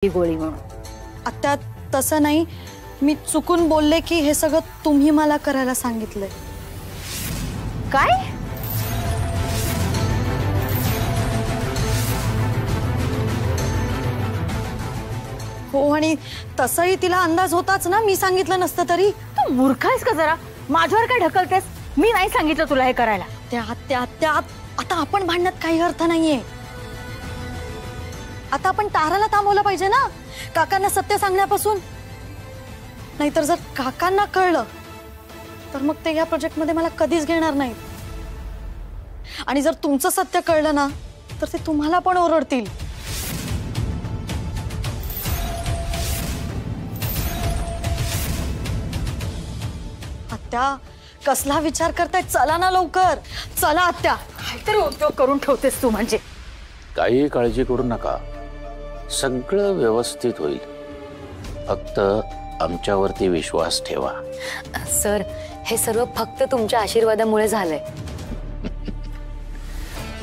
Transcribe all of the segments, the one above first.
ही गोळी म्हणून. आत्या तसं नाही, मी चुकून बोलले की हे सगळं तुम्ही मला करायला सांगितलंय. काय? हो, आणि तसंही तिला अंदाज होताच ना, मी सांगितलं नसतं तरी. तू मूर्ख आहेस का जरा? माझ्यावर काय ढकलतेस? मी नाही सांगितलं तुला हे करायला. त्या आता आपण भांडण्यात काही अर्थ नाहीये. आता आपण ताराला थांबवलं पाहिजे ना काकांना सत्य सांगण्यापासून. नाहीतर जर काकांना कळलं तर मग ते या प्रोजेक्ट मध्ये मला कधीच घेणार नाहीत. आणि जर तुमचं सत्य कळलं ना तर ते तुम्हाला पण ओरडतील. आत्या, कसला विचार करताय? चला ना लवकर, चला आत्या. काहीतरी उद्योग करून ठेवतेस तू म्हणजे. काही काळजी करू नका, सगळं व्यवस्थित होईल. फक्त आमच्यावरती विश्वास ठेवा. सर, हे सर्व फक्त तुमच्या आशीर्वादामुळे झालंय.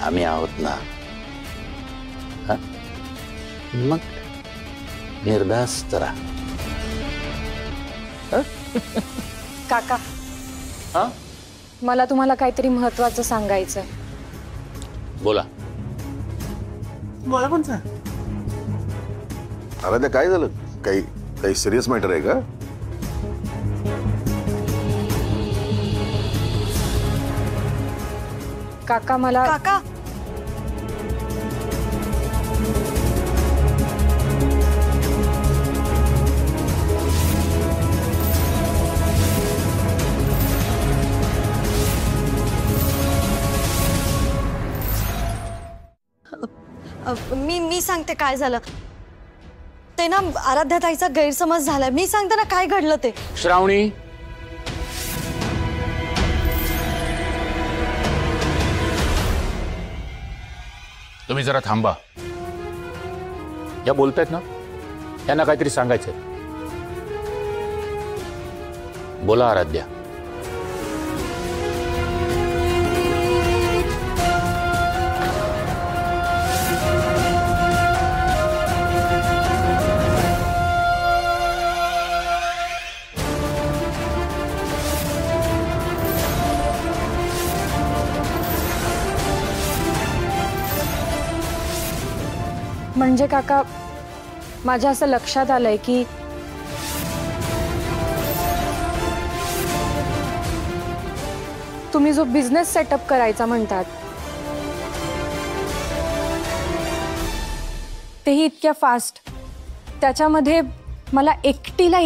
आम्ही आहोत ना. मग निर्धास्त राहा. काका, मला तुम्हाला काहीतरी महत्त्वाचं सांगायचं. बोला. मला पण सांग. आराध्या, काय झालं? काही सिरियस मॅटर आहे का? काका, मला काका, मी सांगते काय झालं ते. ना, आराध्या ताईचा गैरसमज झालाय. मी सांगते ना काय घडलं ते. श्रावणी, तुम्ही जरा थांबा. या बोलतायत ना, यांना काहीतरी सांगायचंय. बोला आराध्या. म्हणजे काका, माझ्या असं लक्षात आलंय की तुम्ही जो बिझनेस सेटअप करायचा म्हणतात तेही इतक्या फास्ट, त्याच्यामध्ये मला एकटीला